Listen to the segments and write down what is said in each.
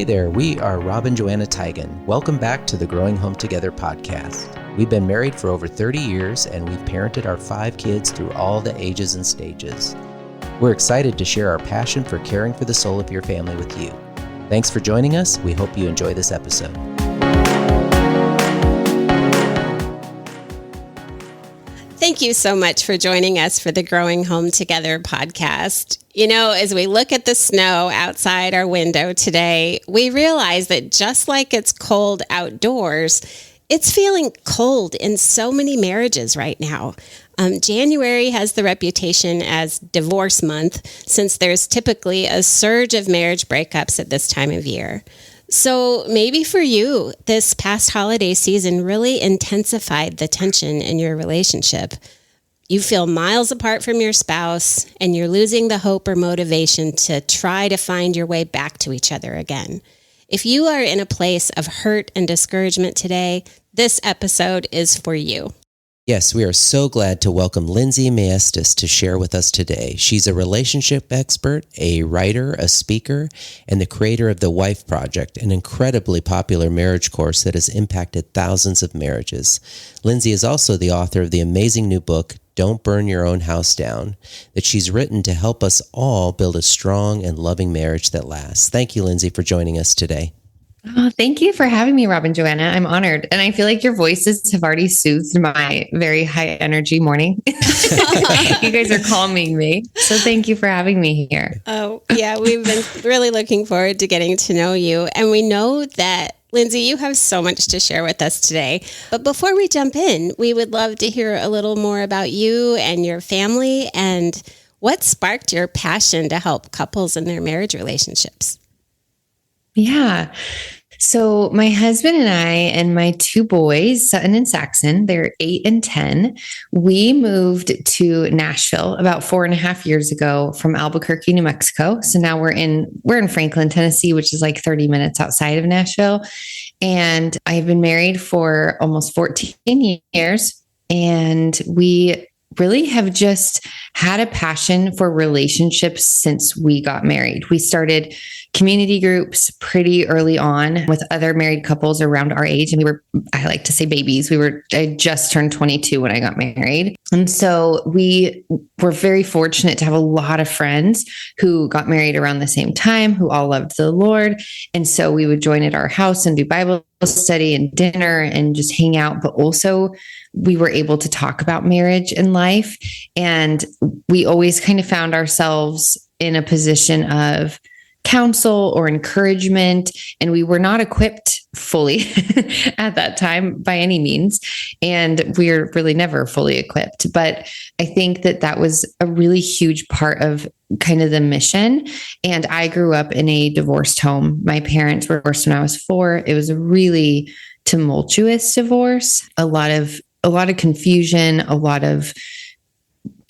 Hey there, we are Rob and Joanna Tigan. Welcome back to the Growing Home Together podcast. We've been married for over 30 years and we've parented our 5 kids through all the ages and stages. We're excited to share our passion for caring for the soul of your family with you. Thanks for joining us. We hope you enjoy this episode. Thank you so much for joining us for the Growing Home Together podcast. You know, as we look at the snow outside our window today, we realize that just like it's cold outdoors, it's feeling cold in so many marriages right now. January has the reputation as divorce month since there's typically a surge of marriage breakups at this time of year. So maybe for you, this past holiday season really intensified the tension in your relationship. You feel miles apart from your spouse and you're losing the hope or motivation to try to find your way back to each other again. If you are in a place of hurt and discouragement today, this episode is for you. Yes, we are so glad to welcome Lindsey Maestas to share with us today. She's a relationship expert, a writer, a speaker, and the creator of The Wife Project, an incredibly popular marriage course that has impacted thousands of marriages. Lindsey is also the author of the amazing new book, Don't Burn Your Own House Down, that she's written to help us all build a strong and loving marriage that lasts. Thank you, Lindsey, for joining us today. Oh, thank you for having me, Rob and Joanna. I'm honored. And I feel like your voices have already soothed my very high energy morning. You guys are calming me. So thank you for having me here. Oh, yeah, we've been really looking forward to getting to know you. And we know that, Lindsey, you have so much to share with us today. But before we jump in, we would love to hear a little more about you and your family and what sparked your passion to help couples in their marriage relationships. Yeah. So my husband and I and my 2 boys, Sutton and Saxon, they're 8 and 10. We moved to Nashville about 4.5 years ago from Albuquerque, New Mexico. So now we're in Franklin, Tennessee, which is like 30 minutes outside of Nashville. And I have been married for almost 14 years. And we really have just had a passion for relationships since we got married. We started community groups pretty early on with other married couples around our age. And I like to say babies. I just turned 22 when I got married. And so we were very fortunate to have a lot of friends who got married around the same time, who all loved the Lord. And so we would join at our house and do Bible study and dinner and just hang out. But also we were able to talk about marriage and life. And we always kind of found ourselves in a position of counsel or encouragement. And we were not equipped fully at that time by any means. And we're really never fully equipped. But I think that was a really huge part of kind of the mission. And I grew up in a divorced home. My parents were divorced when I was 4. It was a really tumultuous divorce, a lot of confusion, a lot of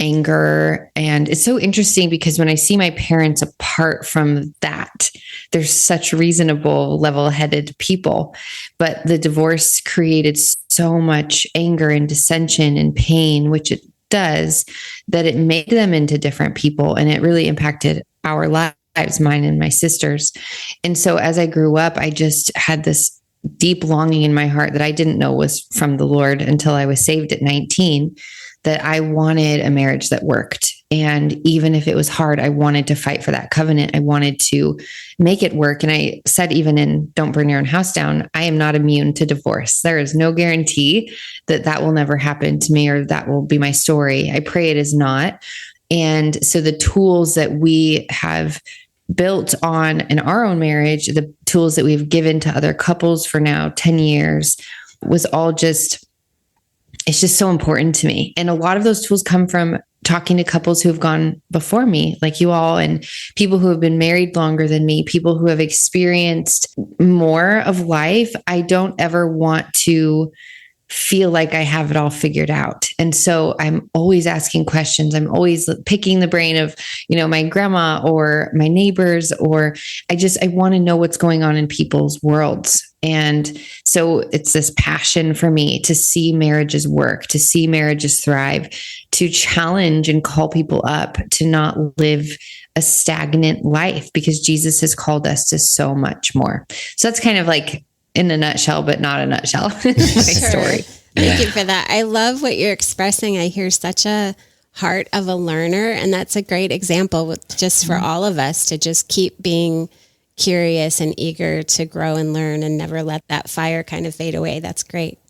anger. And it's so interesting because when I see my parents apart from that, they're such reasonable, level-headed people. But the divorce created so much anger and dissension and pain, which it does, that it made them into different people. And it really impacted our lives, mine and my sister's. And so as I grew up, I just had this deep longing in my heart that I didn't know was from the Lord until I was saved at 19, that I wanted a marriage that worked. And even if it was hard, I wanted to fight for that covenant. I wanted to make it work. And I said, even in Don't Burn Your Own House Down, I am not immune to divorce. There is no guarantee that will never happen to me or that will be my story. I pray it is not. And so the tools that we have built on in our own marriage, the tools that we've given to other couples for now 10 years was all it's just so important to me. And a lot of those tools come from talking to couples who have gone before me, like you all, and people who have been married longer than me, people who have experienced more of life. I don't ever want to feel like I have it all figured out. And so I'm always asking questions. I'm always picking the brain of, my grandma or my neighbors, or I want to know what's going on in people's worlds. And so it's this passion for me to see marriages work, to see marriages thrive, to challenge and call people up to not live a stagnant life, because Jesus has called us to so much more. So that's kind of like in a nutshell, but not a nutshell, my story. Thank you for that. I love what you're expressing. I hear such a heart of a learner, and that's a great example just for all of us to just keep being curious and eager to grow and learn and never let that fire kind of fade away. That's great.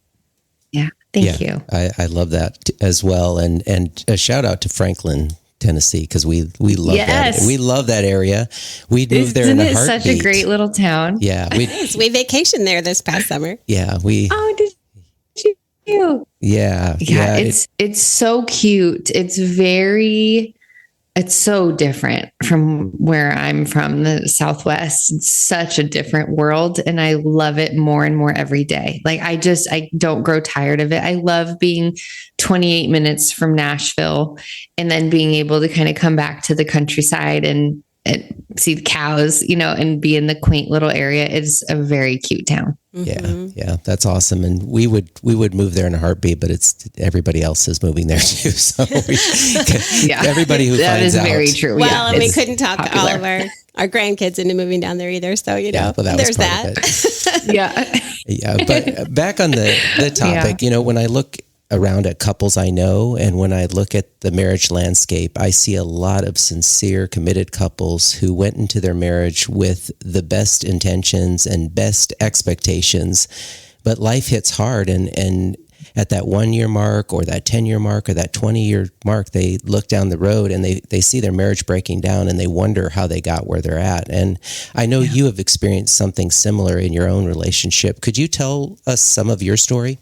Yeah. Thank you. I love that as well. And a shout out to Franklin, Tennessee, because we love that. We love that area. We'd move there in a heartbeat. Isn't it such a great little town? Yeah. We vacationed there this past summer. Yeah. Oh, did you? Yeah. It's so cute. It's so different from where I'm from, the Southwest. It's such a different world, and I love it more and more every day. Like I don't grow tired of it. I love being 28 minutes from Nashville and then being able to kind of come back to the countryside and see the cows, and be in the quaint little area. It's a very cute town. Yeah, that's awesome. And we would move there in a heartbeat, but it's everybody else is moving there too. So everybody who that finds is out, very true. Well, and we couldn't talk all of our grandkids into moving down there either. So there's that. Yeah. But back on the topic, when I look around at couples I know, and when I look at the marriage landscape, I see a lot of sincere, committed couples who went into their marriage with the best intentions and best expectations, but life hits hard, and at that 1 year mark or that 10-year mark or that 20-year mark, they look down the road and they see their marriage breaking down, and they wonder how they got where they're at. And I know you have experienced something similar in your own relationship. Could you tell us some of your story?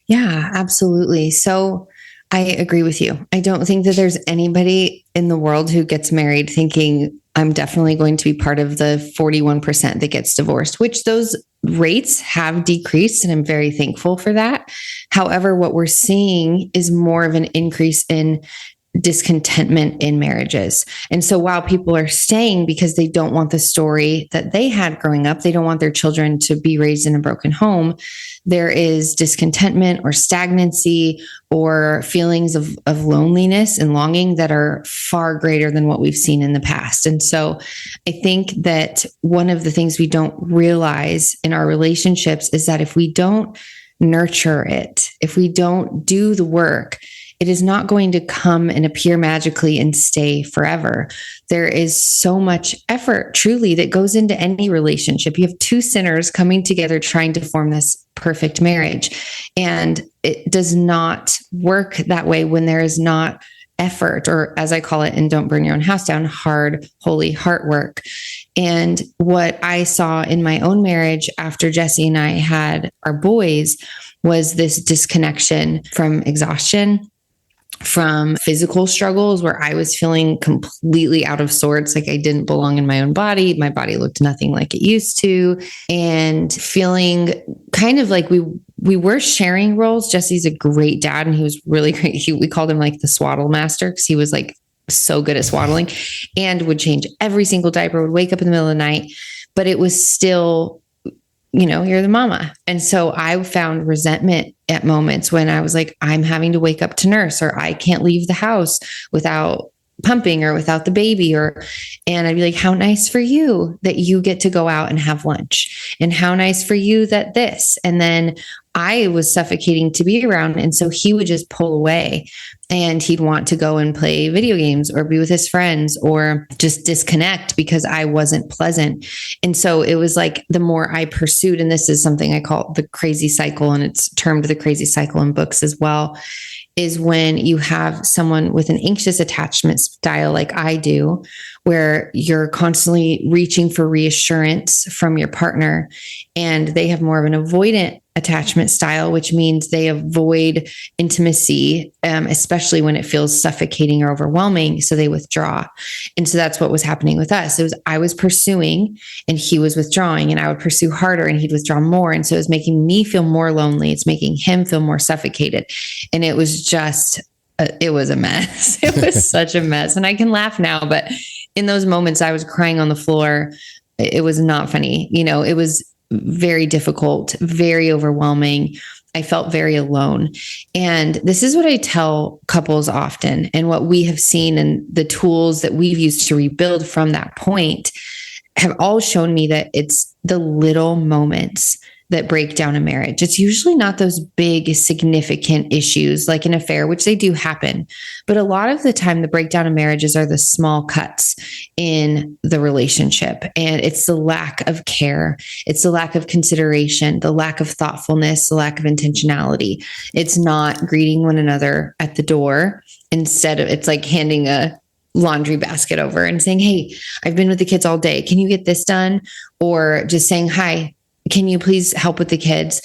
Yeah, absolutely. So I agree with you. I don't think that there's anybody in the world who gets married thinking, I'm definitely going to be part of the 41% that gets divorced, which those rates have decreased, and I'm very thankful for that. However, what we're seeing is more of an increase in discontentment in marriages. And so while people are staying because they don't want the story that they had growing up, they don't want their children to be raised in a broken home, there is discontentment or stagnancy or feelings of loneliness and longing that are far greater than what we've seen in the past. And so I think that one of the things we don't realize in our relationships is that if we don't nurture it, if we don't do the work, it is not going to come and appear magically and stay forever. There is so much effort truly that goes into any relationship. You have two sinners coming together trying to form this perfect marriage. And it does not work that way when there is not effort, or as I call it, and don't burn your own house down, hard, holy heart work. And what I saw in my own marriage after Jesse and I had our boys was this disconnection from exhaustion, from physical struggles where I was feeling completely out of sorts, like I didn't belong in my own body. My body looked nothing like it used to, and feeling kind of like we were sharing roles. Jesse's a great dad, and he was really great. We called him like the swaddle master because he was like so good at swaddling and would change every single diaper, would wake up in the middle of the night, but it was still, you're the mama. And so I found resentment at moments when I was like, I'm having to wake up to nurse, or I can't leave the house without pumping or without the baby, and I'd be like, how nice for you that you get to go out and have lunch, and how nice for you that this, and then I was suffocating to be around. And so he would just pull away, and he'd want to go and play video games or be with his friends or just disconnect because I wasn't pleasant. And so it was like the more I pursued, and this is something I call the crazy cycle, and it's termed the crazy cycle in books as well, is when you have someone with an anxious attachment style like I do, where you're constantly reaching for reassurance from your partner, and they have more of an avoidant attachment style, which means they avoid intimacy, especially when it feels suffocating or overwhelming. So they withdraw. And so that's what was happening with us. It was, I was pursuing and he was withdrawing, and I would pursue harder and he'd withdraw more. And so it was making me feel more lonely. It's making him feel more suffocated. And it was just, it was a mess. It was such a mess. And I can laugh now, but in those moments I was crying on the floor. It was not funny. very difficult, very overwhelming. I felt very alone. And this is what I tell couples often, and what we have seen, and the tools that we've used to rebuild from that point have all shown me that it's the little moments that break down a marriage. It's usually not those big, significant issues like an affair, which they do happen. But a lot of the time, the breakdown of marriages are the small cuts in the relationship. And it's the lack of care. It's the lack of consideration, the lack of thoughtfulness, the lack of intentionality. It's not greeting one another at the door. Instead of, it's like handing a laundry basket over and saying, hey, I've been with the kids all day. Can you get this done? Or just saying, hi, can you please help with the kids?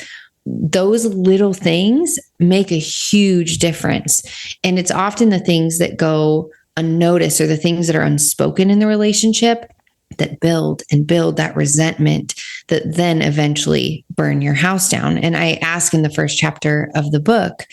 Those little things make a huge difference. And it's often the things that go unnoticed, or the things that are unspoken in the relationship, that build and build that resentment that then eventually burn your house down. And I ask in the first chapter of the book,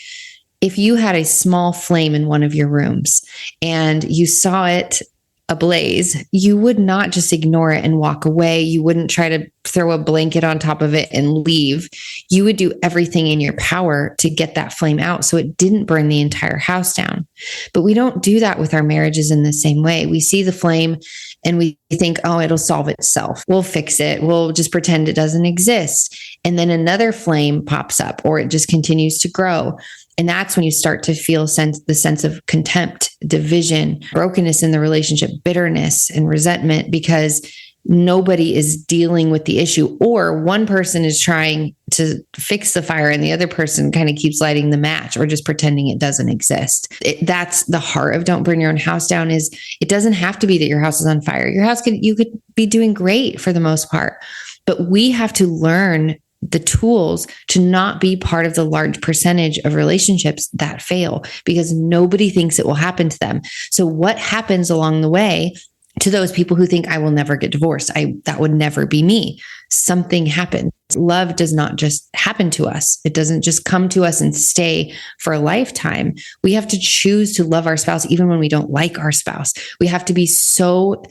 if you had a small flame in one of your rooms and you saw it ablaze, you would not just ignore it and walk away. You wouldn't try to throw a blanket on top of it and leave. You would do everything in your power to get that flame out so it didn't burn the entire house down. But we don't do that with our marriages in the same way. We see the flame and we think, oh, it'll solve itself. We'll fix it. We'll just pretend it doesn't exist. And then another flame pops up, or it just continues to grow. And that's when you start to feel the sense of contempt, division, brokenness in the relationship, bitterness and resentment, because nobody is dealing with the issue, or one person is trying to fix the fire and the other person kind of keeps lighting the match or just pretending it doesn't exist. That's the heart of Don't Burn Your Own House Down. Is it doesn't have to be that your house is on fire. You could be doing great for the most part, but we have to learn the tools to not be part of the large percentage of relationships that fail, because nobody thinks it will happen to them. So what happens along the way to those people who think I will never get divorced? That would never be me. Something happens. Love does not just happen to us. It doesn't just come to us and stay for a lifetime. We have to choose to love our spouse even when we don't like our spouse. We have to be so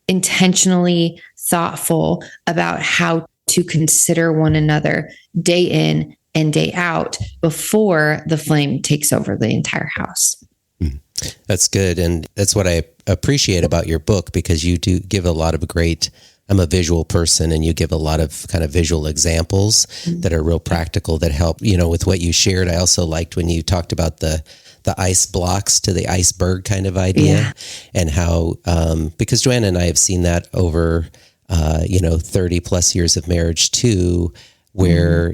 intentionally thoughtful about how to consider one another day in and day out before the flame takes over the entire house. That's good. And that's what I appreciate about your book, because you do give a lot of I'm a visual person, and you give a lot of kind of visual examples that are real practical that help, with what you shared. I also liked when you talked about the ice blocks to the iceberg kind of idea, and how, because Joanna and I have seen that over 30 plus years of marriage too, where,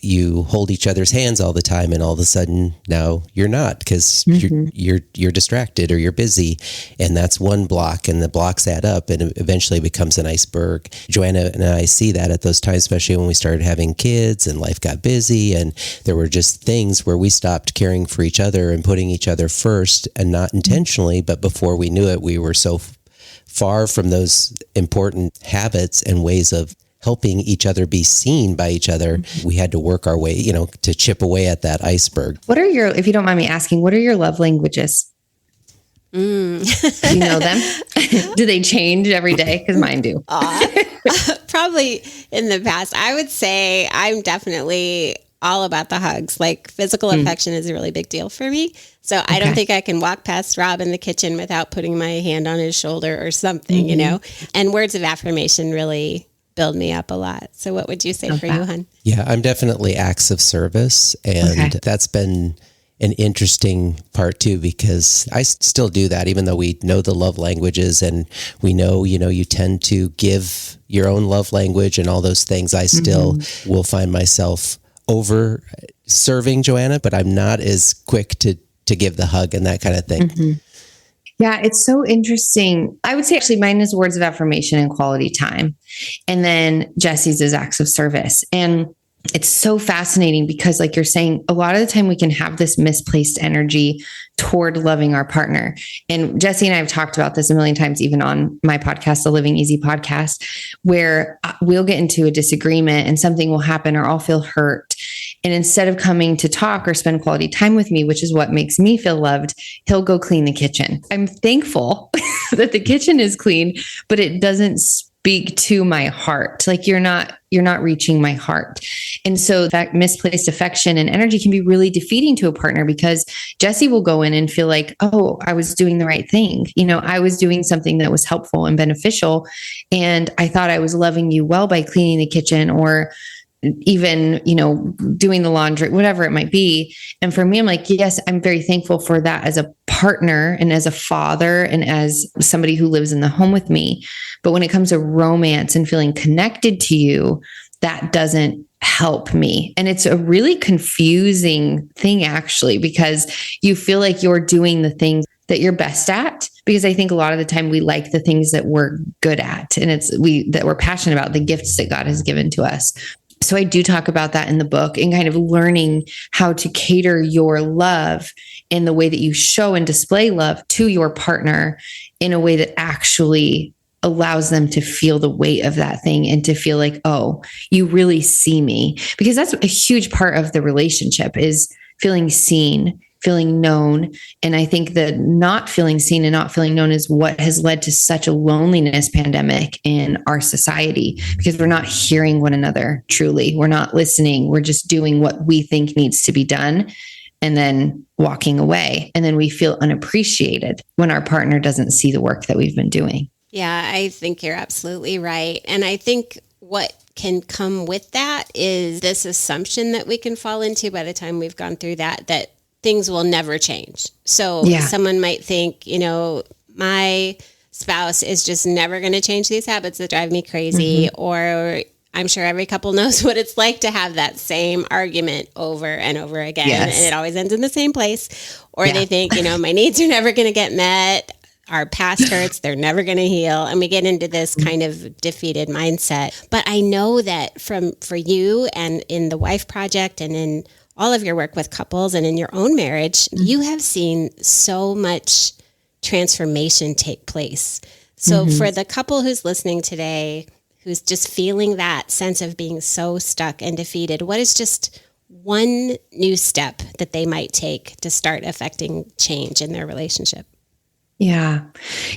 you hold each other's hands all the time, and all of a sudden now you're not, because you're distracted or you're busy, and that's one block, and the blocks add up and it eventually becomes an iceberg. Joanna and I see that at those times, especially when we started having kids and life got busy, and there were just things where we stopped caring for each other and putting each other first, and not intentionally, but before we knew it, we were so far from those important habits and ways of helping each other be seen by each other. We had to work our way, to chip away at that iceberg. If you don't mind me asking, what are your love languages? Do you know them? Do they change every day? Because mine do. Probably in the past. I would say I'm definitely all about the hugs. Like physical affection is a really big deal for me. So I don't think I can walk past Rob in the kitchen without putting my hand on his shoulder or something, and words of affirmation really build me up a lot. So what would you say for you, hon? Yeah, I'm definitely acts of service. And that's been an interesting part too, because I still do that, even though we know the love languages and we know, you tend to give your own love language and all those things. I still will find myself over serving Joanna, but I'm not as quick to give the hug and that kind of thing. Yeah, it's so interesting. I would say actually mine is words of affirmation and quality time. And then Jesse's is acts of service. And it's so fascinating because, like you're saying, a lot of the time we can have this misplaced energy toward loving our partner. And Jesse and I have talked about this a million times, even on my podcast, the Living Easy podcast, where we'll get into a disagreement and something will happen or I'll feel hurt. And instead of coming to talk or spend quality time with me, which is what makes me feel loved, he'll go clean the kitchen. I'm thankful that the kitchen is clean, but it doesn't speak to my heart. Like you're not reaching my heart. And so that misplaced affection and energy can be really defeating to a partner, because Jesse will go in and feel like, oh, I was doing the right thing. I was doing something that was helpful and beneficial. And I thought I was loving you well by cleaning the kitchen, or even, doing the laundry, whatever it might be. And for me, I'm like, yes, I'm very thankful for that as a partner and as a father and as somebody who lives in the home with me. But when it comes to romance and feeling connected to you, that doesn't help me. And it's a really confusing thing, actually, because you feel like you're doing the things that you're best at, because I think a lot of the time we like the things that we're good at, and that we're passionate about, the gifts that God has given to us. So I do talk about that in the book, and kind of learning how to cater your love in the way that you show and display love to your partner in a way that actually allows them to feel the weight of that thing and to feel like, oh, you really see me. Because that's a huge part of the relationship, is feeling seen, feeling known. And I think that not feeling seen and not feeling known is what has led to such a loneliness pandemic in our society, because we're not hearing one another truly. We're not listening. We're just doing what we think needs to be done and then walking away. And then we feel unappreciated when our partner doesn't see the work that we've been doing. Yeah, I think you're absolutely right. And I think what can come with that is this assumption that we can fall into by the time we've gone through that things will never change. So someone might think, my spouse is just never going to change these habits that drive me crazy. Mm-hmm. Or I'm sure every couple knows what it's like to have that same argument over and over again. Yes. And it always ends in the same place. Or they think, my needs are never going to get met. Our past hurts, they're never going to heal. And we get into this kind of defeated mindset. But I know that for you and in the Wife Project and in all of your work with couples and in your own marriage, you have seen so much transformation take place. So for the couple who's listening today, who's just feeling that sense of being so stuck and defeated, what is just one new step that they might take to start affecting change in their relationship? Yeah,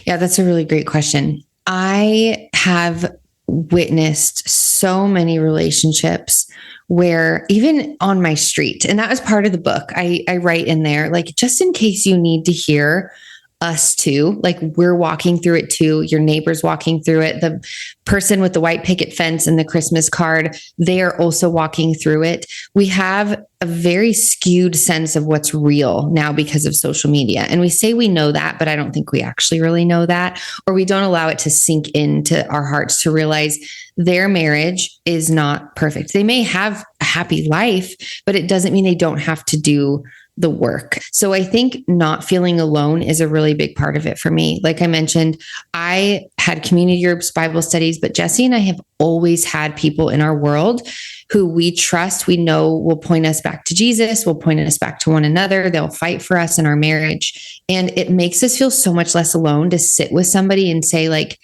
that's a really great question. I have witnessed so many relationships where, even on my street, and that was part of the book, I write in there, like, just in case you need to hear us too, like we're walking through it too, your neighbor's walking through it, the person with the white picket fence and the Christmas card, they are also walking through it. We have a very skewed sense of what's real now because of social media. And we say we know that, but I don't think we actually really know that, or we don't allow it to sink into our hearts to realize their marriage is not perfect. They may have a happy life, but it doesn't mean they don't have to do the work. So I think not feeling alone is a really big part of it for me. Like I mentioned, I had community groups, Bible studies, but Jesse and I have always had people in our world who we trust, we know will point us back to Jesus, will point us back to one another. They'll fight for us in our marriage. And it makes us feel so much less alone to sit with somebody and say, like,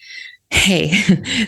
hey,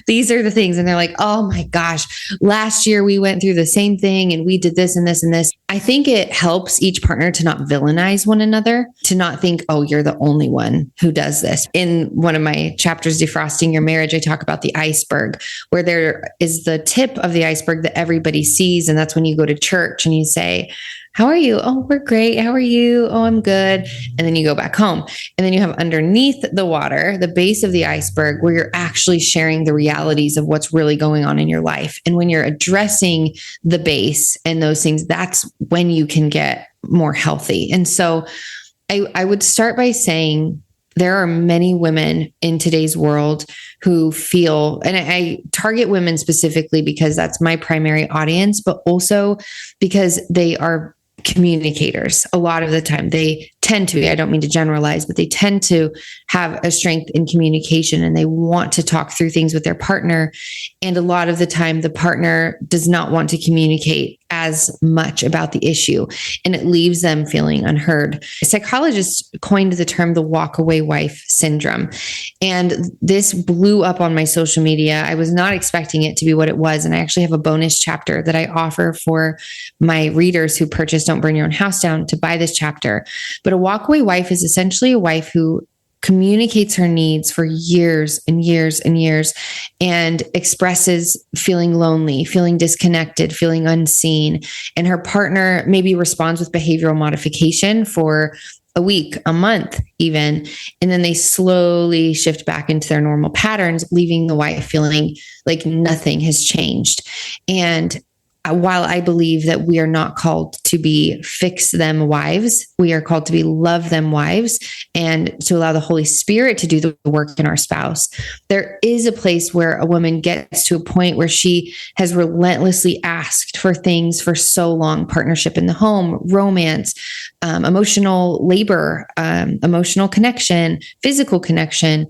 these are the things. And they're like, oh my gosh, last year we went through the same thing and we did this and this and this. I think it helps each partner to not villainize one another, to not think, oh, you're the only one who does this. In one of my chapters, Defrosting Your Marriage, I talk about the iceberg, where there is the tip of the iceberg that everybody sees. And that's when you go to church and you say, how are you? Oh, we're great. How are you? Oh, I'm good. And then you go back home. And then you have underneath the water, the base of the iceberg, where you're actually sharing the realities of what's really going on in your life. And when you're addressing the base and those things, that's when you can get more healthy. And so I would start by saying, there are many women in today's world who feel, and I target women specifically because that's my primary audience, but also because they are communicators. A lot of the time they tend to, I don't mean to generalize, but they tend to have a strength in communication and they want to talk through things with their partner. And a lot of the time the partner does not want to communicate as much about the issue, and it leaves them feeling unheard. A psychologist coined the term the walk-away wife syndrome. And this blew up on my social media. I was not expecting it to be what it was. And I actually have a bonus chapter that I offer for my readers who purchase Don't Burn Your Own House Down to buy this chapter. But a walk-away wife is essentially a wife who communicates her needs for years and years and years, and expresses feeling lonely, feeling disconnected, feeling unseen. And her partner maybe responds with behavioral modification for a week, a month even. And then they slowly shift back into their normal patterns, leaving the wife feeling like nothing has changed. And while I believe that we are not called to be fix them wives, we are called to be love them wives, and to allow the Holy Spirit to do the work in our spouse. There is a place where a woman gets to a point where she has relentlessly asked for things for so long: partnership in the home, romance, emotional labor, emotional connection, physical connection.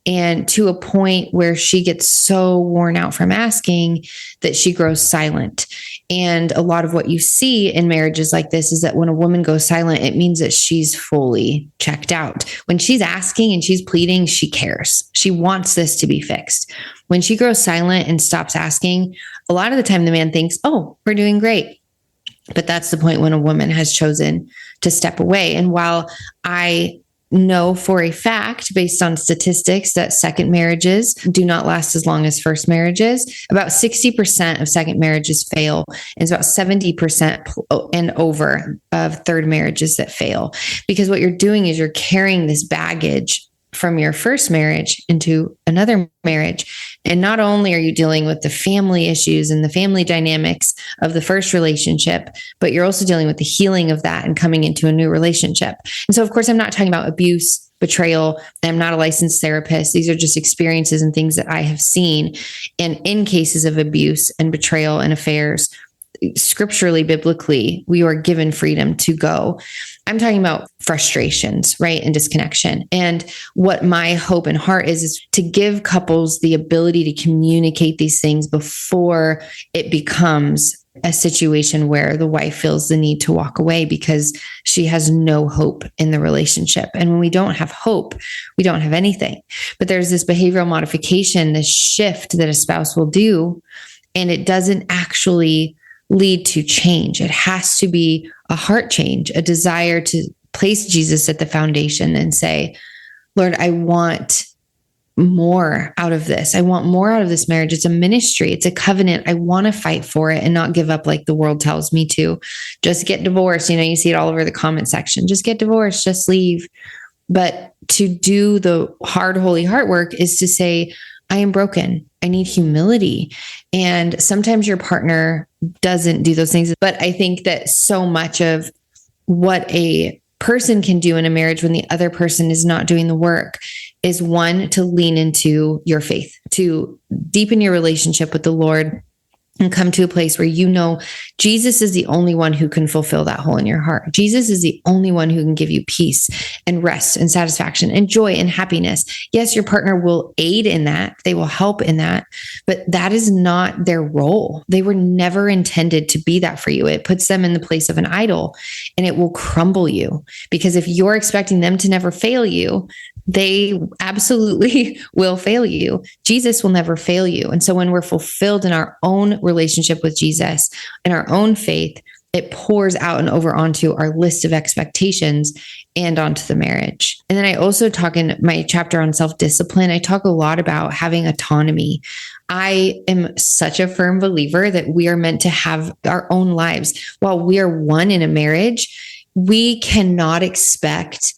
And to a point where she gets so worn out from asking that she grows silent. And a lot of what you see in marriages like this is that when a woman goes silent, it means that she's fully checked out. When she's asking and she's pleading, she cares. She wants this to be fixed. When she grows silent and stops asking, a lot of the time the man thinks, oh, we're doing great. But that's the point when a woman has chosen to step away. And while I know for a fact, based on statistics, that second marriages do not last as long as first marriages, about 60% of second marriages fail, and it's about 70% and over of third marriages that fail. Because what you're doing is you're carrying this baggage from your first marriage into another marriage. And not only are you dealing with the family issues and the family dynamics of the first relationship, but you're also dealing with the healing of that and coming into a new relationship. And so, of course, I'm not talking about abuse, betrayal. I'm not a licensed therapist. These are just experiences and things that I have seen. And in cases of abuse and betrayal and affairs, scripturally, biblically, we are given freedom to go. I'm talking about frustrations, right? And disconnection. And what my hope and heart is to give couples the ability to communicate these things before it becomes a situation where the wife feels the need to walk away because she has no hope in the relationship. And when we don't have hope, we don't have anything. But there's this behavioral modification, this shift that a spouse will do, and it doesn't actually lead to change. It has to be a heart change, a desire to place Jesus at the foundation and say, Lord, I want more out of this. I want more out of this marriage. It's a ministry. It's a covenant. I want to fight for it and not give up like the world tells me to. Just get divorced. You see it all over the comment section. Just get divorced. Just leave. But to do the hard, holy heart work is to say, I am broken. I need humility. And sometimes your partner doesn't do those things. But I think that so much of what a person can do in a marriage when the other person is not doing the work is, one, to lean into your faith, to deepen your relationship with the Lord and come to a place where Jesus is the only one who can fulfill that hole in your heart. Jesus is the only one who can give you peace and rest and satisfaction and joy and happiness. Yes, your partner will aid in that. They will help in that, but that is not their role. They were never intended to be that for you. It puts them in the place of an idol, and it will crumble you, because if you're expecting them to never fail you, they absolutely will fail you. Jesus will never fail you. And so when we're fulfilled in our own relationship with Jesus and our own faith, it pours out and over onto our list of expectations and onto the marriage. And then I also talk in my chapter on self-discipline, I talk a lot about having autonomy. I am such a firm believer that we are meant to have our own lives. While we are one in a marriage, we cannot expect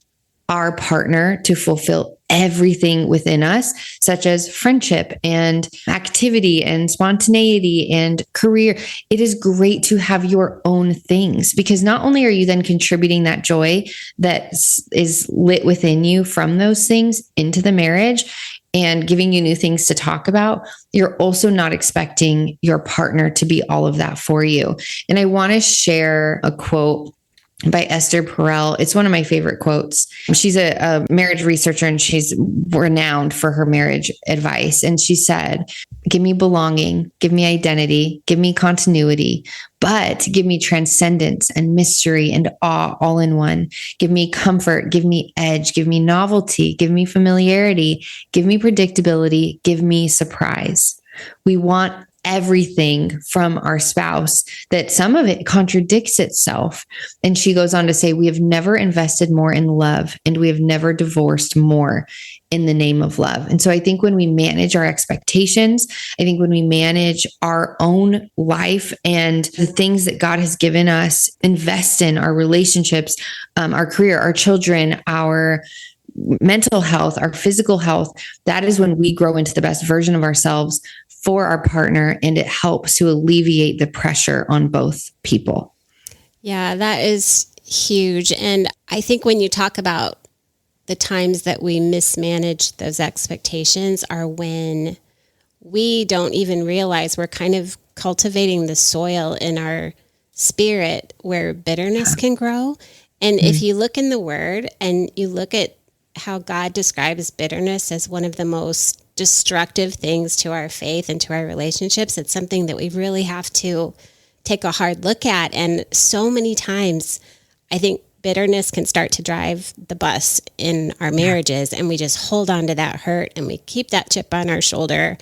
our partner to fulfill everything within us, such as friendship and activity and spontaneity and career. It is great to have your own things, because not only are you then contributing that joy that is lit within you from those things into the marriage and giving you new things to talk about, you're also not expecting your partner to be all of that for you. And I want to share a quote by Esther Perel. It's one of my favorite quotes. She's a marriage researcher, and she's renowned for her marriage advice. And she said, give me belonging, give me identity, give me continuity, but give me transcendence and mystery and awe all in one. Give me comfort, give me edge, give me novelty, give me familiarity, give me predictability, give me surprise. We want everything from our spouse, that some of it contradicts itself. And she goes on to say, we have never invested more in love, and we have never divorced more in the name of love. And so I think when we manage our expectations, I think when we manage our own life and the things that God has given us, invest in our relationships, our career, our children, our mental health, our physical health, that is when we grow into the best version of ourselves for our partner, and it helps to alleviate the pressure on both people. Yeah, that is huge. And I think when you talk about the times that we mismanage those expectations are when we don't even realize we're kind of cultivating the soil in our spirit where bitterness can grow. And if you look in the Word and you look at how God describes bitterness as one of the most destructive things to our faith and to our relationships, it's something that we really have to take a hard look at. And so many times, I think bitterness can start to drive the bus in our marriages, and we just hold on to that hurt and we keep that chip on our shoulder.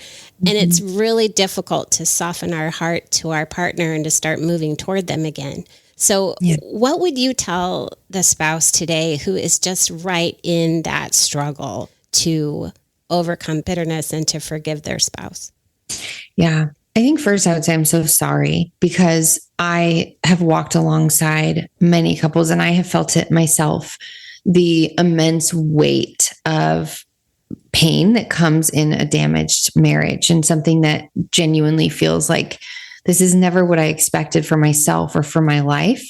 And it's really difficult to soften our heart to our partner and to start moving toward them again. So what would you tell the spouse today who is just right in that struggle to overcome bitterness and to forgive their spouse? Yeah. I think first I would say I'm so sorry, because I have walked alongside many couples and I have felt it myself, the immense weight of pain that comes in a damaged marriage, and something that genuinely feels like this is never what I expected for myself or for my life.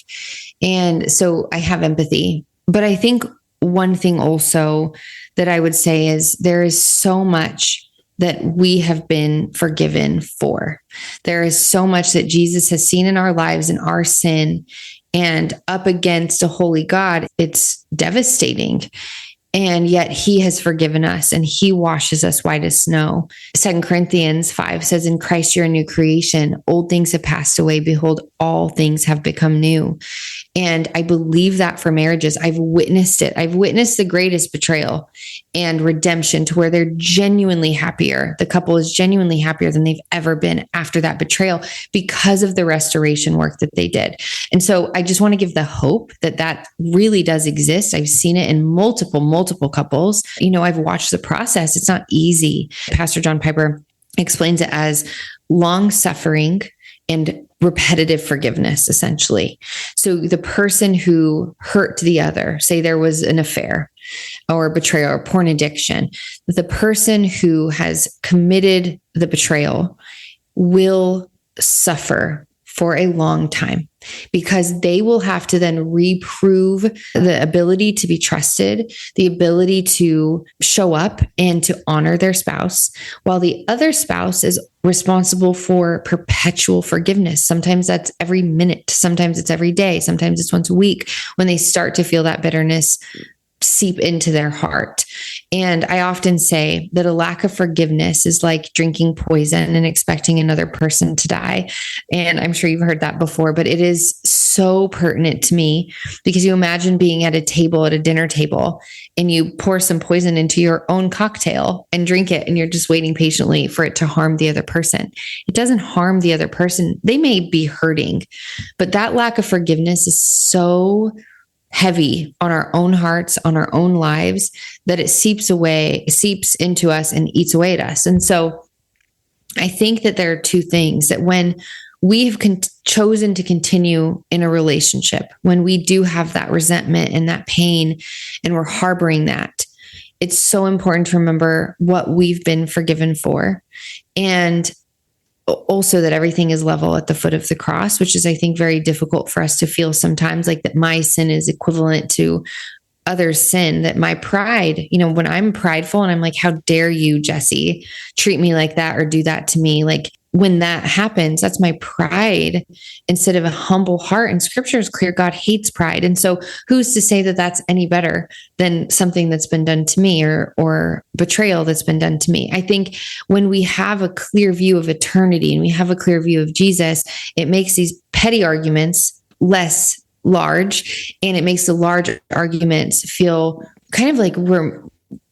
And so I have empathy. But I think one thing also that I would say is there is so much that we have been forgiven for. There is so much that Jesus has seen in our lives and our sin, and up against a holy God, it's devastating. And yet he has forgiven us and he washes us white as snow. 2 Corinthians 5 says, in Christ, you're a new creation. Old things have passed away. Behold, all things have become new. And I believe that for marriages. I've witnessed it. I've witnessed the greatest betrayal and redemption to where they're genuinely happier. The couple is genuinely happier than they've ever been after that betrayal because of the restoration work that they did. And so I just want to give the hope that that really does exist. I've seen it in multiple couples. You know, I've watched the process. It's not easy. Pastor John Piper explains it as long suffering and repetitive forgiveness, essentially. So the person who hurt the other, say there was an affair or betrayal or porn addiction, the person who has committed the betrayal will suffer for a long time, because they will have to then reprove the ability to be trusted, the ability to show up and to honor their spouse, while the other spouse is responsible for perpetual forgiveness. Sometimes that's every minute. Sometimes it's every day. Sometimes it's once a week when they start to feel that bitterness seep into their heart. And I often say that a lack of forgiveness is like drinking poison and expecting another person to die. And I'm sure you've heard that before, but it is so pertinent to me, because you imagine being at a table, at a dinner table, and you pour some poison into your own cocktail and drink it, and you're just waiting patiently for it to harm the other person. It doesn't harm the other person. They may be hurting, but that lack of forgiveness is so heavy on our own hearts, on our own lives, that it seeps into us and eats away at us. And so I think that there are two things: that when we have chosen to continue in a relationship, when we do have that resentment and that pain, and we're harboring that, it's so important to remember what we've been forgiven for. And also that everything is level at the foot of the cross, which is, I think, very difficult for us to feel sometimes, like that my sin is equivalent to others' sin, that my pride, you know, when I'm prideful and I'm like, how dare you, Jesse, treat me like that or do that to me? Like, when that happens, that's my pride instead of a humble heart. And scripture is clear. God hates pride. And so who's to say that that's any better than something that's been done to me, or betrayal that's been done to me? I think when we have a clear view of eternity and we have a clear view of Jesus, it makes these petty arguments less large, and it makes the large arguments feel kind of like we're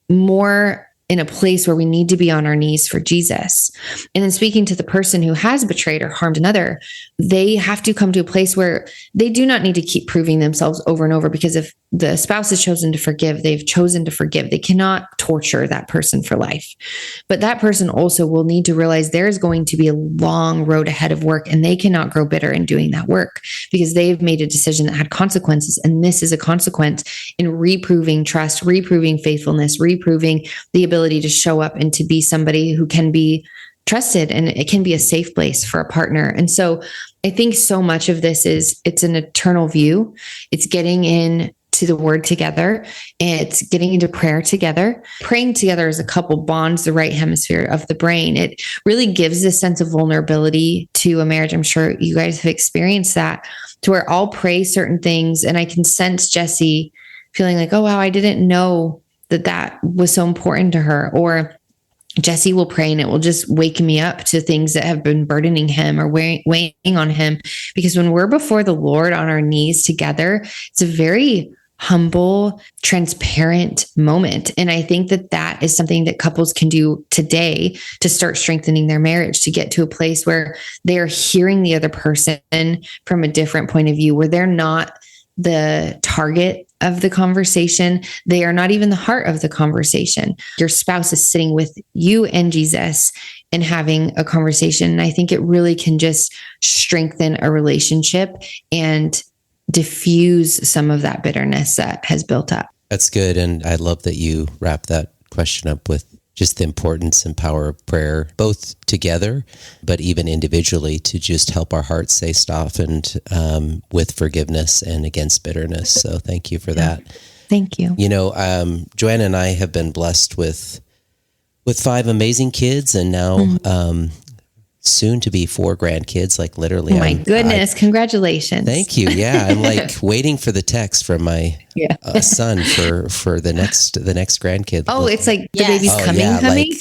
more in a place where we need to be on our knees for Jesus. And then speaking to the person who has betrayed or harmed another, they have to come to a place where they do not need to keep proving themselves over and over, because if the spouse has chosen to forgive, they've chosen to forgive. They cannot torture that person for life. But that person also will need to realize there's going to be a long road ahead of work, and they cannot grow bitter in doing that work because they've made a decision that had consequences. And this is a consequence in reproving trust, reproving faithfulness, reproving the ability to show up and to be somebody who can be trusted, and it can be a safe place for a partner. And so I think so much of this it's an eternal view. It's getting in to the word together. It's getting into prayer together. Praying together as a couple bonds the right hemisphere of the brain. It really gives this sense of vulnerability to a marriage. I'm sure you guys have experienced that, to where I'll pray certain things and I can sense Jesse feeling like, oh, wow, I didn't know that was so important to her. Or Jesse will pray and it will just wake me up to things that have been burdening him or weighing on him. Because when we're before the Lord on our knees together, it's a very humble, transparent moment. And I think that is something that couples can do today to start strengthening their marriage, to get to a place where they are hearing the other person from a different point of view, where they're not the target of the conversation. They are not even the heart of the conversation. Your spouse is sitting with you and Jesus and having a conversation. And I think it really can just strengthen a relationship and diffuse some of that bitterness that has built up. That's good. And I love that you wrap that question up with just the importance and power of prayer, both together, but even individually, to just help our hearts stay softened with forgiveness and against bitterness. So thank you for that. Thank you. You know, Joanna and I have been blessed with 5 amazing kids, and now soon to be 4 grandkids, like literally. Oh my goodness. Congratulations. Thank you. Yeah. I'm like waiting for the text from my son for the next grandkid. Oh, it's like the baby's coming.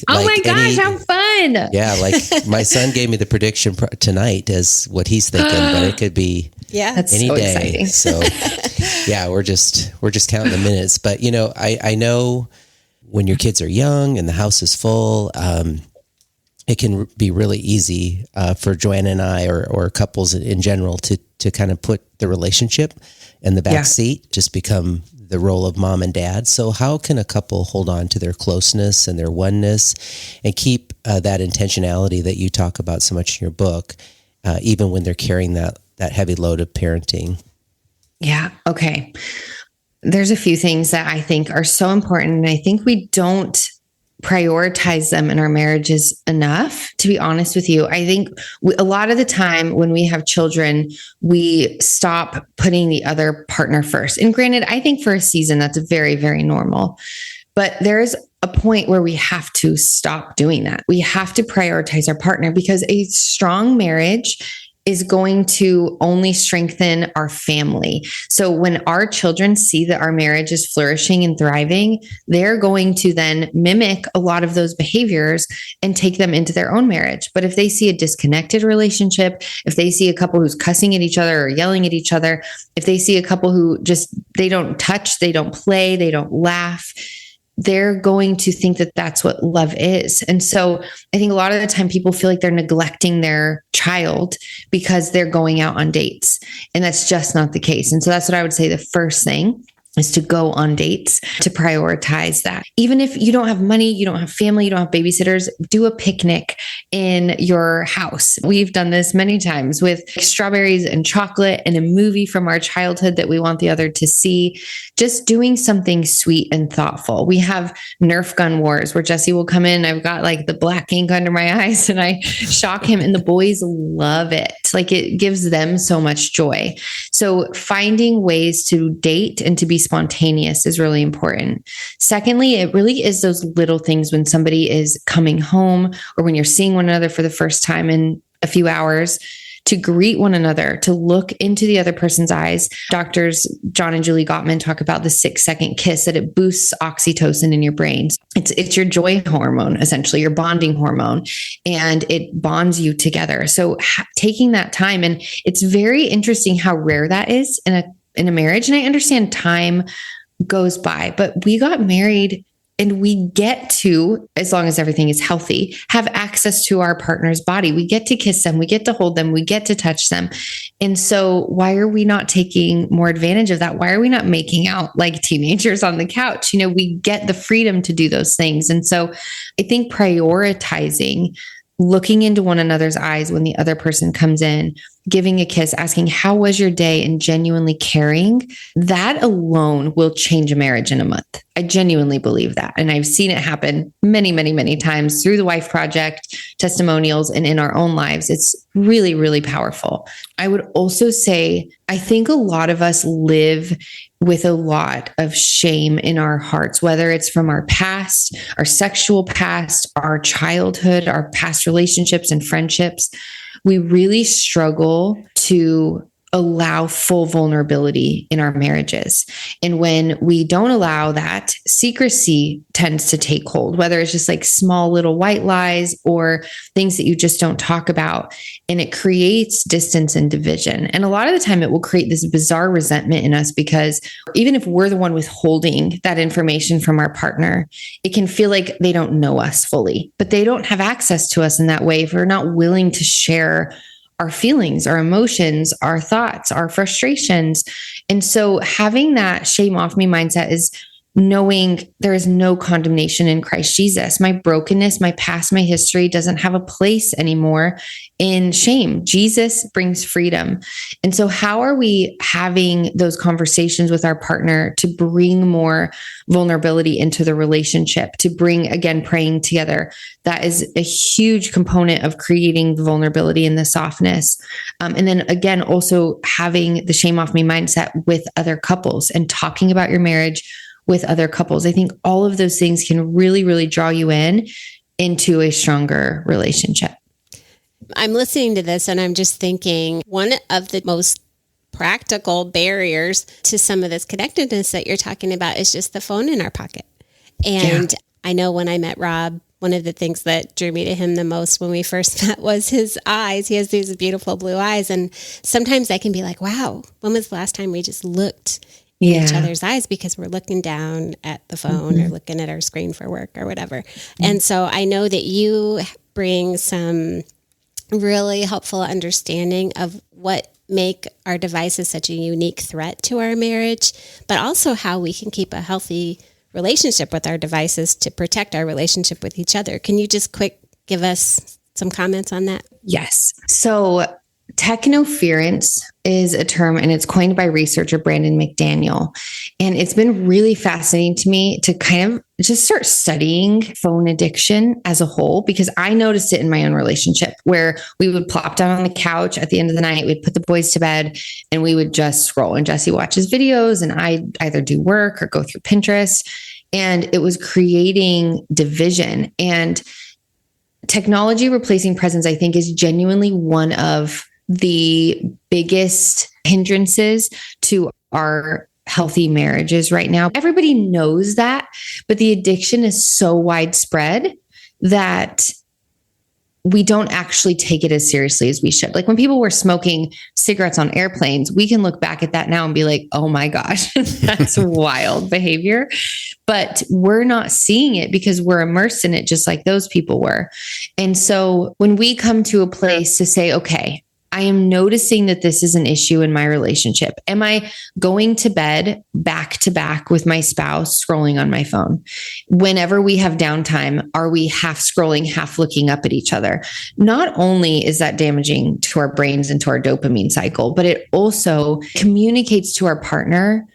Oh my gosh, how fun. Yeah. Like my son gave me the prediction tonight as what he's thinking, but it could be that's any so day. Exciting. So yeah, we're just counting the minutes, but you know, I know when your kids are young and the house is full, it can be really easy for Joanna and I, or couples in general, to kind of put the relationship in the back seat, just become the role of mom and dad. So how can a couple hold on to their closeness and their oneness and keep that intentionality that you talk about so much in your book, even when they're carrying that heavy load of parenting? Yeah. Okay. There's a few things that I think are so important, and I think we don't prioritize them in our marriages enough, to be honest with you. I think a lot of the time when we have children, we stop putting the other partner first. And granted, I think for a season, that's very, very normal. But there's a point where we have to stop doing that. We have to prioritize our partner, because a strong marriage is going to only strengthen our family. So when our children see that our marriage is flourishing and thriving, they're going to then mimic a lot of those behaviors and take them into their own marriage. But if they see a disconnected relationship, if they see a couple who's cussing at each other or yelling at each other, if they see a couple who just, they don't touch, they don't play, they don't laugh, they're going to think that that's what love is. And so I think a lot of the time people feel like they're neglecting their child because they're going out on dates. And that's just not the case. And so that's what I would say the first thing is to go on dates, to prioritize that. Even if you don't have money, you don't have family, you don't have babysitters, do a picnic in your house. We've done this many times with strawberries and chocolate and a movie from our childhood that we want the other to see. Just doing something sweet and thoughtful. We have Nerf gun wars where Jesse will come in. I've got like the black ink under my eyes and I shock him, and the boys love it. Like, it gives them so much joy. So finding ways to date and to be spontaneous is really important. Secondly, it really is those little things when somebody is coming home or when you're seeing one another for the first time in a few hours, to greet one another, to look into the other person's eyes. Doctors John and Julie Gottman talk about the 6-second kiss, that it boosts oxytocin in your brain. It's your joy hormone, essentially your bonding hormone, and it bonds you together. So taking that time, and it's very interesting how rare that is in a marriage. And I understand time goes by, but we got married And we get to, as long as everything is healthy, have access to our partner's body. We get to kiss them. We get to hold them. We get to touch them. And so why are we not taking more advantage of that? Why are we not making out like teenagers on the couch? We get the freedom to do those things. And so I think prioritizing looking into one another's eyes when the other person comes in, giving a kiss, asking, how was your day? And genuinely caring, that alone will change a marriage in a month. I genuinely believe that. And I've seen it happen many, many, many times through the Wife Project, testimonials, and in our own lives. It's really, really powerful. I would also say, I think a lot of us live with a lot of shame in our hearts, whether it's from our past, our sexual past, our childhood, our past relationships and friendships. We really struggle to allow full vulnerability in our marriages. And when we don't allow that, secrecy tends to take hold, whether it's just like small little white lies or things that you just don't talk about. And it creates distance and division. And a lot of the time it will create this bizarre resentment in us because even if we're the one withholding that information from our partner, it can feel like they don't know us fully, but they don't have access to us in that way if we're not willing to share our feelings, our emotions, our thoughts, our frustrations. And so having that shame off me mindset is knowing there is no condemnation in Christ Jesus. My brokenness, my past, my history doesn't have a place anymore in shame. Jesus brings freedom. And so how are we having those conversations with our partner to bring more vulnerability into the relationship, to bring, again, praying together? That is a huge component of creating the vulnerability and the softness. And then again, also having the shame off me mindset with other couples and talking about your marriage with other couples. I think all of those things can really, really draw you into a stronger relationship. I'm listening to this and I'm just thinking one of the most practical barriers to some of this connectedness that you're talking about is just the phone in our pocket. And I know when I met Rob, one of the things that drew me to him the most when we first met was his eyes. He has these beautiful blue eyes. And sometimes I can be like, wow, when was the last time we just looked in each other's eyes, because we're looking down at the phone or looking at our screen for work or whatever. And so I know that you bring some really helpful understanding of what make our devices such a unique threat to our marriage, but also how we can keep a healthy relationship with our devices to protect our relationship with each other. Can you just quick give us some comments on that? Yes. So technoference is a term, and it's coined by researcher Brandon McDaniel. And it's been really fascinating to me to kind of just start studying phone addiction as a whole, because I noticed it in my own relationship where we would plop down on the couch at the end of the night, we'd put the boys to bed and we would just scroll, and Jesse watches videos and I either do work or go through Pinterest. And it was creating division. And technology replacing presence, I think, is genuinely one of the biggest hindrances to our healthy marriages right now. Everybody knows that, but the addiction is so widespread that we don't actually take it as seriously as we should. Like when people were smoking cigarettes on airplanes, we can look back at that now and be like, oh my gosh, that's wild behavior. But we're not seeing it because we're immersed in it just like those people were. And so when we come to a place to say, okay, I am noticing that this is an issue in my relationship. Am I going to bed back to back with my spouse scrolling on my phone? Whenever we have downtime, are we half scrolling, half looking up at each other? Not only is that damaging to our brains and to our dopamine cycle, but it also communicates to our partner,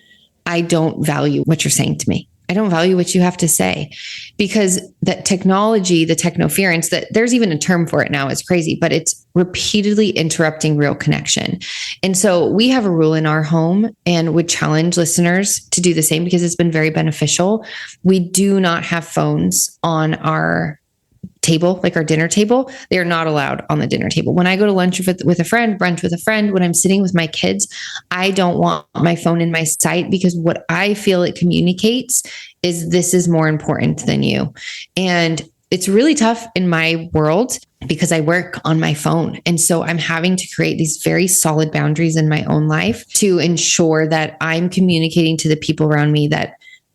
I don't value what you're saying to me. I don't value what you have to say, because that technology, the technoference, that there's even a term for it now, is crazy, but it's repeatedly interrupting real connection. And so we have a rule in our home and would challenge listeners to do the same because it's been very beneficial. We do not have phones on our table, like our dinner table. They are not allowed on the dinner table. When I go to lunch with a friend, brunch with a friend, when I'm sitting with my kids, I don't want my phone in my sight, because what I feel it communicates is this is more important than you. And it's really tough in my world because I work on my phone. And so I'm having to create these very solid boundaries in my own life to ensure that I'm communicating to the people around me that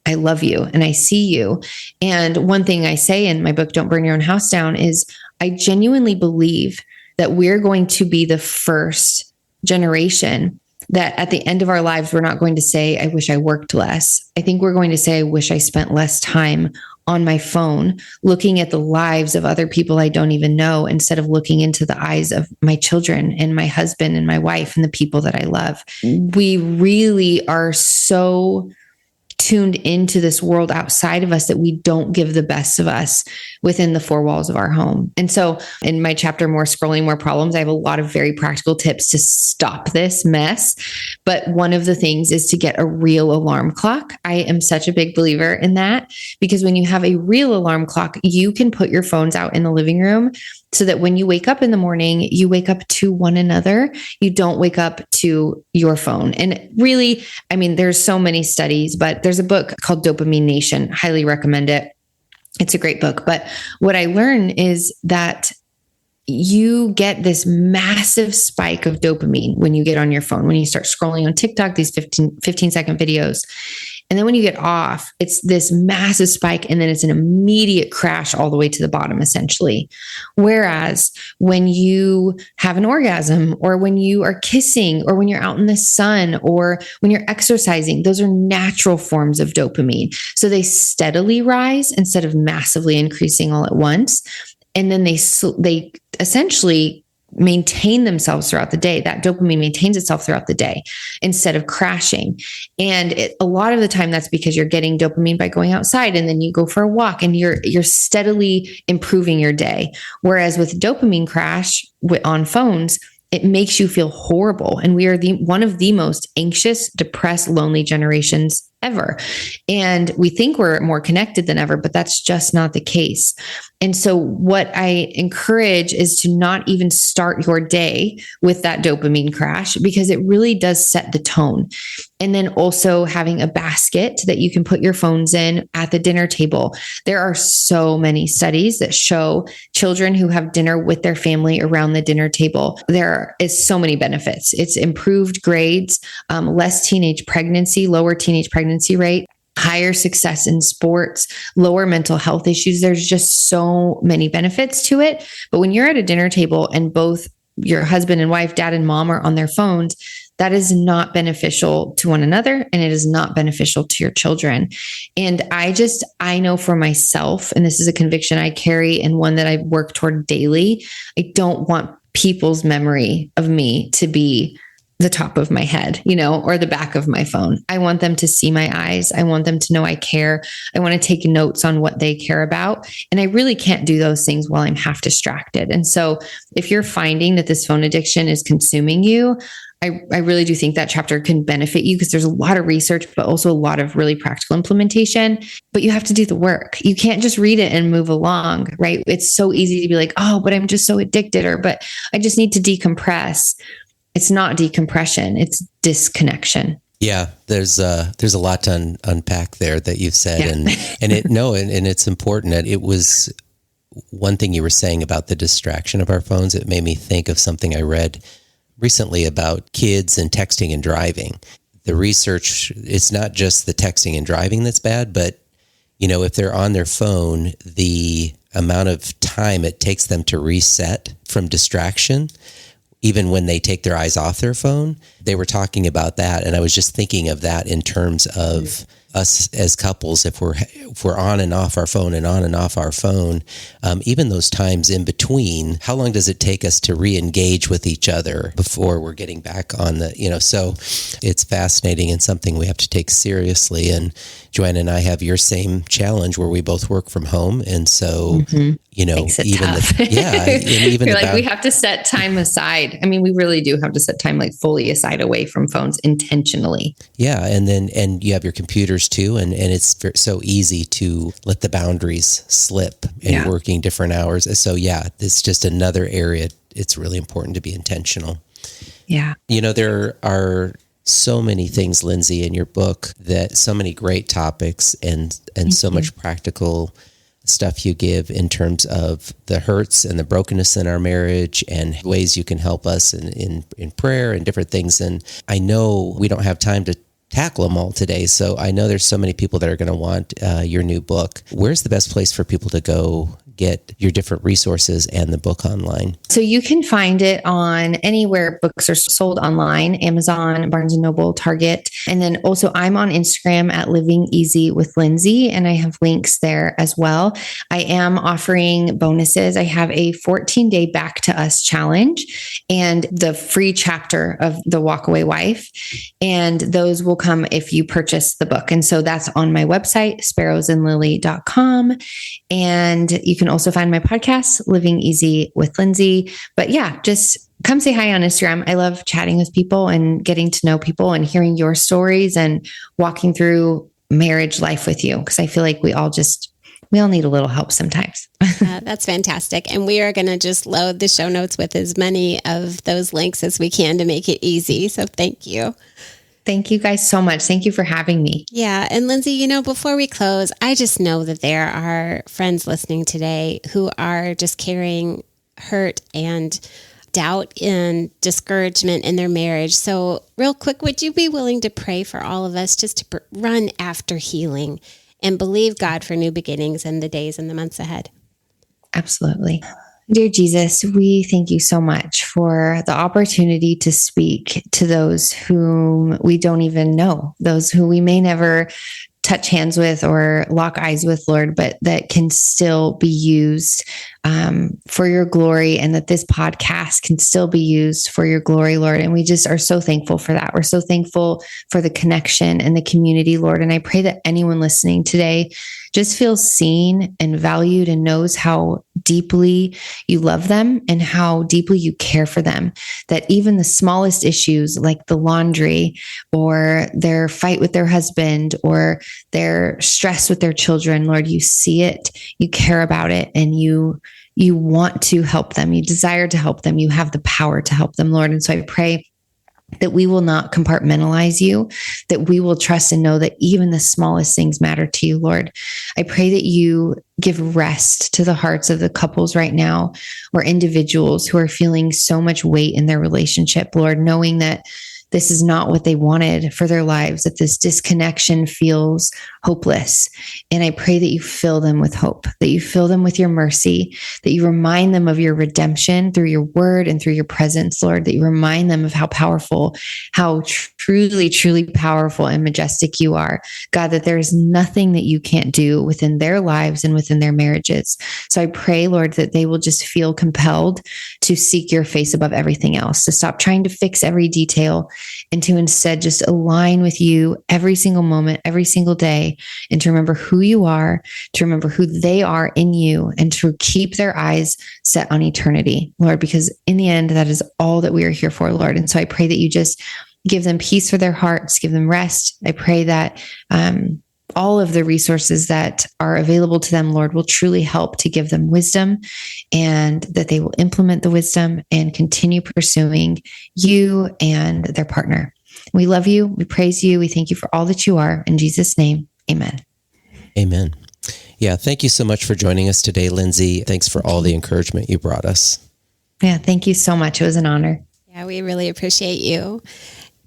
I love you and I see you. And one thing I say in my book, Don't Burn Your Own House Down, is I genuinely believe that we're going to be the first generation that at the end of our lives, we're not going to say, I wish I worked less. I think we're going to say, I wish I spent less time on my phone, looking at the lives of other people I don't even know, instead of looking into the eyes of my children and my husband and my wife and the people that I love. We really are so tuned into this world outside of us that we don't give the best of us within the four walls of our home. And so in my chapter, More Scrolling, More Problems, I have a lot of very practical tips to stop this mess. But one of the things is to get a real alarm clock. I am such a big believer in that, because when you have a real alarm clock, you can put your phones out in the living room so that when you wake up in the morning, you wake up to one another. You don't wake up to your phone. And really, I mean, there's so many studies, but there's a book called Dopamine Nation. Highly recommend it. It's a great book. But what I learned is that you get this massive spike of dopamine when you get on your phone, when you start scrolling on TikTok, these 15-second videos. And then when you get off, it's this massive spike, and then it's an immediate crash all the way to the bottom, essentially. Whereas when you have an orgasm, or when you are kissing, or when you're out in the sun, or when you're exercising, those are natural forms of dopamine. So they steadily rise instead of massively increasing all at once. And then they essentially maintain themselves throughout the day. That dopamine maintains itself throughout the day instead of crashing. And a lot of the time that's because you're getting dopamine by going outside, and then you go for a walk and you're steadily improving your day. Whereas with dopamine crash on phones, it makes you feel horrible. And we are one of the most anxious, depressed, lonely generations ever. And we think we're more connected than ever, but that's just not the case. And so what I encourage is to not even start your day with that dopamine crash, because it really does set the tone. And then also having a basket that you can put your phones in at the dinner table. There are so many studies that show children who have dinner with their family around the dinner table, there is so many benefits. It's improved grades, less teenage pregnancy, lower teenage pregnancy rate, higher success in sports, lower mental health issues. There's just so many benefits to it. But when you're at a dinner table and both your husband and wife, dad and mom are on their phones, that is not beneficial to one another, and it is not beneficial to your children. And I know for myself, and this is a conviction I carry and one that I work toward daily, I don't want people's memory of me to be the top of my head, or the back of my phone. I want them to see my eyes. I want them to know I care. I want to take notes on what they care about. And I really can't do those things while I'm half distracted. And so if you're finding that this phone addiction is consuming you, I really do think that chapter can benefit you, because there's a lot of research, but also a lot of really practical implementation. But you have to do the work. You can't just read it and move along, right? It's so easy to be like, oh, but I'm just so addicted, but I just need to decompress. It's not decompression, it's disconnection. Yeah, there's a lot to unpack there that you've said, yeah. and it's important. That it was one thing you were saying about the distraction of our phones. It made me think of something I read recently about kids and texting and driving. The research, it's not just the texting and driving that's bad, but if they're on their phone, the amount of time it takes them to reset from distraction, even when they take their eyes off their phone. They were talking about that. And I was just thinking of that in terms of us as couples, if we're on and off our phone and on and off our phone, even those times in between, how long does it take us to re-engage with each other before we're getting back on so it's fascinating and something we have to take seriously. And Joanna and I have your same challenge where we both work from home. And so, Makes it even tough. Even we have to set time aside. I mean, we really do have to set time fully aside away from phones intentionally. Yeah. And you have your computers too. And it's so easy to let the boundaries slip and working different hours. So it's just another area. It's really important to be intentional. Yeah. There are so many things, Lindsey, in your book, that so many great topics and so much practical stuff you give in terms of the hurts and the brokenness in our marriage and ways you can help us in prayer and different things. And I know we don't have time to tackle them all today. So I know there's so many people that are going to want your new book. Where's the best place for people to go get your different resources and the book online? So you can find it on anywhere books are sold online, Amazon, Barnes & Noble, Target. And then also I'm on Instagram at Living Easy with Lindsey, and I have links there as well. I am offering bonuses. I have a 14-day Back to Us challenge and the free chapter of The Walkaway Wife. And those will come if you purchase the book. And so that's on my website, sparrowsandlily.com. And you can also find my podcast, Living Easy with Lindsey. But yeah, just come say hi on Instagram. I love chatting with people and getting to know people and hearing your stories and walking through marriage life with you. Because I feel like we all need a little help sometimes. That's fantastic. And we are going to just load the show notes with as many of those links as we can to make it easy. So thank you. Thank you guys so much. Thank you for having me. Yeah. And Lindsey, before we close, I just know that there are friends listening today who are just carrying hurt and doubt and discouragement in their marriage. So real quick, would you be willing to pray for all of us just to run after healing and believe God for new beginnings in the days and the months ahead? Absolutely. Dear Jesus, we thank you so much for the opportunity to speak to those whom we don't even know, those who we may never touch hands with or lock eyes with, Lord, but that can still be used for your glory, and that this podcast can still be used for your glory, Lord. And we just are so thankful for that. We're so thankful for the connection and the community, Lord. And I pray that anyone listening today just feels seen and valued and knows how deeply you love them and how deeply you care for them, that even the smallest issues like the laundry or their fight with their husband or their stress with their children, Lord, you see it, you care about it, and you want to help them. You desire to help them. You have the power to help them, Lord. And so I pray that we will not compartmentalize you, that we will trust and know that even the smallest things matter to you, Lord. I pray that you give rest to the hearts of the couples right now or individuals who are feeling so much weight in their relationship, Lord, knowing that this is not what they wanted for their lives, that this disconnection feels hopeless. And I pray that you fill them with hope, that you fill them with your mercy, that you remind them of your redemption through your word and through your presence, Lord, that you remind them of how powerful, how truly, truly powerful and majestic you are. God, that there is nothing that you can't do within their lives and within their marriages. So I pray, Lord, that they will just feel compelled to seek your face above everything else, to stop trying to fix every detail and to instead just align with you every single moment, every single day, and to remember who you are, to remember who they are in you, and to keep their eyes set on eternity, Lord, because in the end, that is all that we are here for, Lord. And so I pray that you just give them peace for their hearts, give them rest. I pray that all of the resources that are available to them, Lord, will truly help to give them wisdom, and that they will implement the wisdom and continue pursuing you and their partner. We love you. We praise you. We thank you for all that you are. In Jesus' name, amen. Amen. Yeah. Thank you so much for joining us today, Lindsey. Thanks for all the encouragement you brought us. Yeah. Thank you so much. It was an honor. Yeah, we really appreciate you.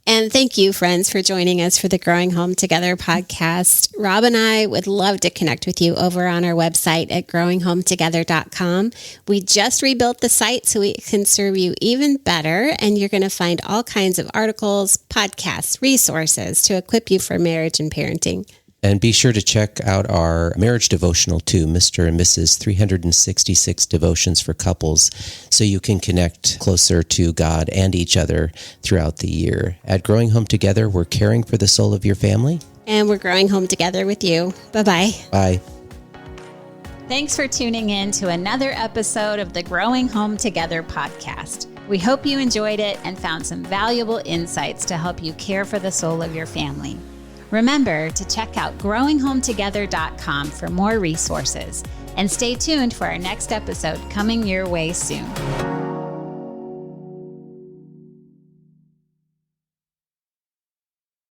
And thank you, friends, for joining us for the Growing Home Together podcast. Rob and I would love to connect with you over on our website at growinghometogether.com. We just rebuilt the site so we can serve you even better, and you're going to find all kinds of articles, podcasts, resources to equip you for marriage and parenting. And be sure to check out our marriage devotional too, Mr. and Mrs. 366 Devotions for Couples, so you can connect closer to God and each other throughout the year. At Growing Home Together, we're caring for the soul of your family. And we're growing home together with you. Bye-bye. Bye. Thanks for tuning in to another episode of the Growing Home Together podcast. We hope you enjoyed it and found some valuable insights to help you care for the soul of your family. Remember to check out growinghometogether.com for more resources, and stay tuned for our next episode coming your way soon.